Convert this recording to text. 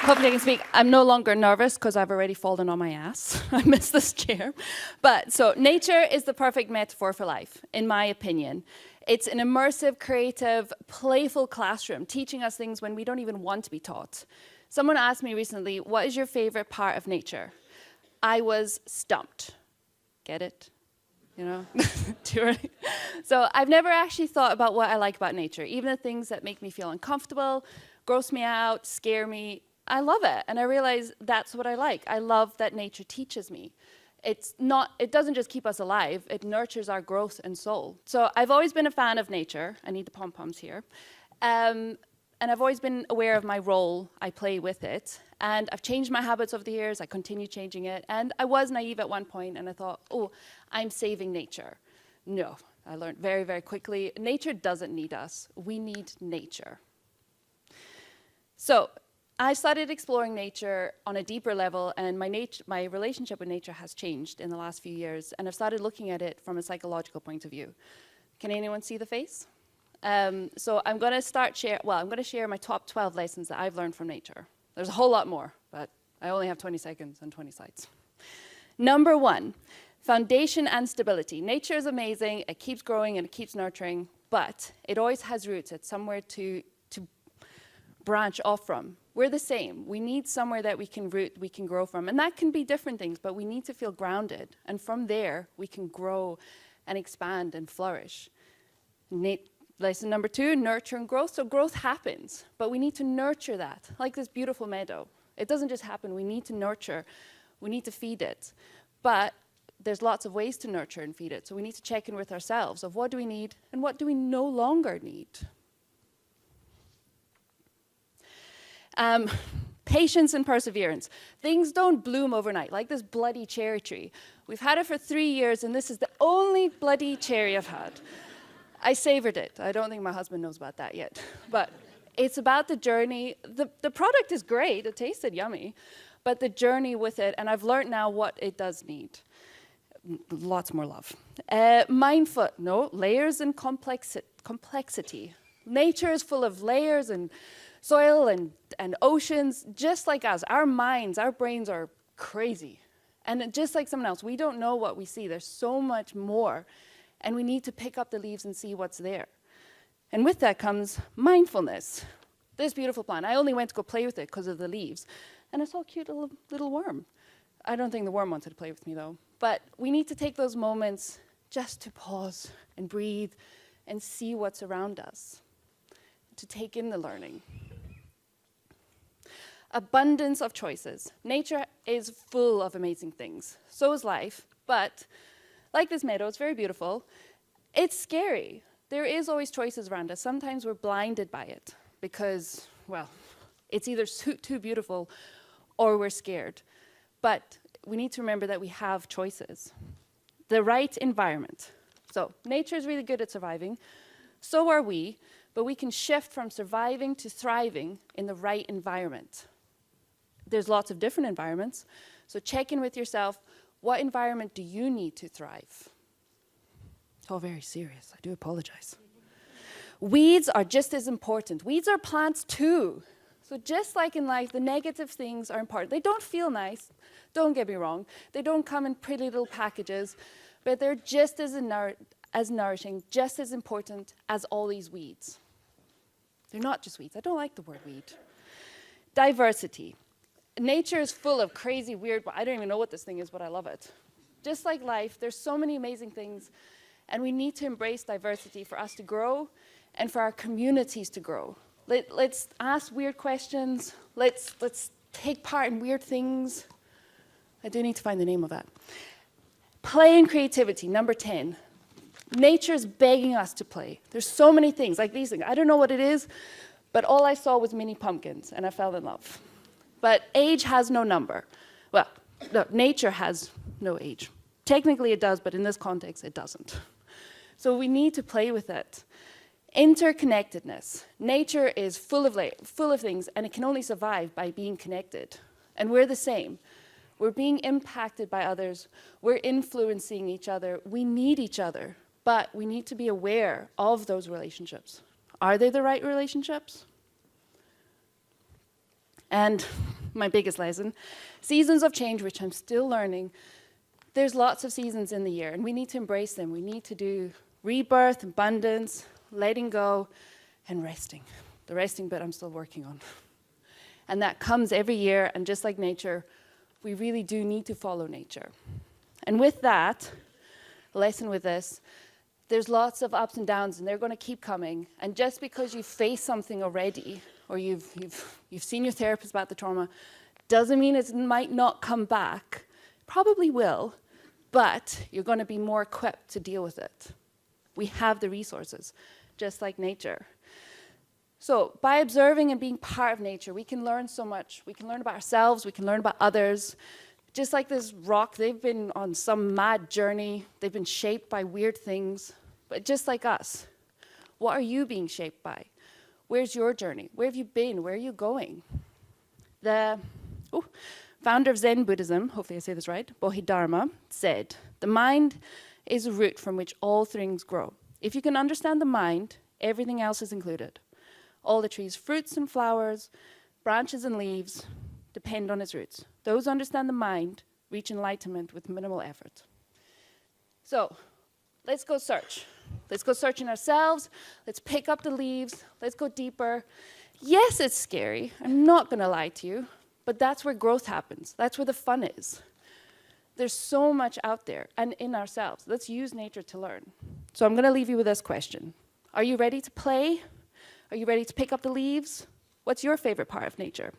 Hopefully I can speak. I'm no longer nervous because I've already fallen on my ass. I missed this chair. But so nature is the perfect metaphor for life, in my opinion. It's an immersive, creative, playful classroom, teaching us things when we don't even want to be taught. Someone asked me recently, what is your favorite part of nature? I was stumped. Get it? You know, too early. So I've never actually thought about what I like about nature, even the things that make me feel uncomfortable, gross me out, scare me. I love it, and I realize that's what I like. I love that nature teaches me. It doesn't just keep us alive, it nurtures our growth and soul. So I've always been a fan of nature. I need the pom-poms here. And I've always been aware of my role I play with it. And I've changed my habits over the years, I continue changing it. And I was naive at one point, and I thought, oh, I'm saving nature. No, I learned very, very quickly, nature doesn't need us. We need nature. So I started exploring nature on a deeper level, and my relationship with nature has changed in the last few years, and I've started looking at it from a psychological point of view. Can anyone see the face? So I'm going to share my top 12 lessons that I've learned from nature. There's a whole lot more, but I only have 20 seconds and 20 slides. Number 1, foundation and stability. Nature is amazing, it keeps growing and it keeps nurturing, but it always has roots. It's somewhere to branch off from. We're the same. We need somewhere that we can root, we can grow from. And that can be different things, but we need to feel grounded. And from there, we can grow and expand and flourish. Lesson number 2, nurture and growth. So growth happens, but we need to nurture that, like this beautiful meadow. It doesn't just happen. We need to nurture. We need to feed it. But there's lots of ways to nurture and feed it. So we need to check in with ourselves of what do we need and what do we no longer need. Patience and perseverance. Things don't bloom overnight, like this bloody cherry tree. We've had it for 3 years, and this is the only bloody cherry I've had. I savored it. I don't think my husband knows about that yet. But it's about the journey. The product is great. It tasted yummy. But the journey with it, and I've learned now what it does need. Lots more love. Layers and complexity. Nature is full of layers and soil and oceans, just like us. Our minds, our brains are crazy. And just like someone else, we don't know what we see. There's so much more. And we need to pick up the leaves and see what's there. And with that comes mindfulness. This beautiful plant, I only went to go play with it because of the leaves. And I saw a cute little worm. I don't think the worm wanted to play with me, though. But we need to take those moments just to pause and breathe and see what's around us, to take in the learning. Abundance of choices. Nature is full of amazing things. So is life, but like this meadow, it's very beautiful. It's scary. There is always choices around us. Sometimes we're blinded by it because, well, it's either too beautiful or we're scared. But we need to remember that we have choices. The right environment. So nature is really good at surviving. So are we, but we can shift from surviving to thriving in the right environment. There's lots of different environments, so check in with yourself. What environment do you need to thrive? It's all very serious, I do apologize. Weeds are just as important. Weeds are plants too. So just like in life, the negative things are important. They don't feel nice, don't get me wrong. They don't come in pretty little packages, but they're just as nourishing, just as important as all these weeds. They're not just weeds. I don't like the word weed. Diversity. Nature is full of crazy, weird, I don't even know what this thing is, but I love it. Just like life, there's so many amazing things, and we need to embrace diversity for us to grow and for our communities to grow. Let's ask weird questions. Let's take part in weird things. I do need to find the name of that. Play and creativity, number 10. Nature is begging us to play. There's so many things, like these things. I don't know what it is, but all I saw was mini pumpkins, and I fell in love. But age has no number. Well, no, nature has no age. Technically it does, but in this context it doesn't. So we need to play with it. Interconnectedness. Nature is full of things, and it can only survive by being connected. And we're the same. We're being impacted by others. We're influencing each other. We need each other, but we need to be aware of those relationships. Are they the right relationships? And my biggest lesson. Seasons of change, which I'm still learning. There's lots of seasons in the year, and we need to embrace them. We need to do rebirth, abundance, letting go, and resting. The resting bit I'm still working on. And that comes every year, and just like nature, we really do need to follow nature. And with that, the lesson with this, there's lots of ups and downs, and they're going to keep coming. And just because you face something already, or you've seen your therapist about the trauma, doesn't mean it might not come back. Probably will, but you're going to be more equipped to deal with it. We have the resources, just like nature. So by observing and being part of nature, we can learn so much. We can learn about ourselves, we can learn about others. Just like this rock, they've been on some mad journey. They've been shaped by weird things, but just like us. What are you being shaped by? Where's your journey? Where have you been? Where are you going? The founder of Zen Buddhism, hopefully I say this right, Bodhidharma, said, the mind is a root from which all things grow. If you can understand the mind, everything else is included. All the trees' fruits and flowers, branches and leaves depend on its roots. Those who understand the mind reach enlightenment with minimal effort. So, let's go search. Let's go search in ourselves. Let's pick up the leaves. Let's go deeper. Yes, it's scary. I'm not going to lie to you. But that's where growth happens. That's where the fun is. There's so much out there and in ourselves. Let's use nature to learn. So I'm going to leave you with this question. Are you ready to play? Are you ready to pick up the leaves? What's your favorite part of nature?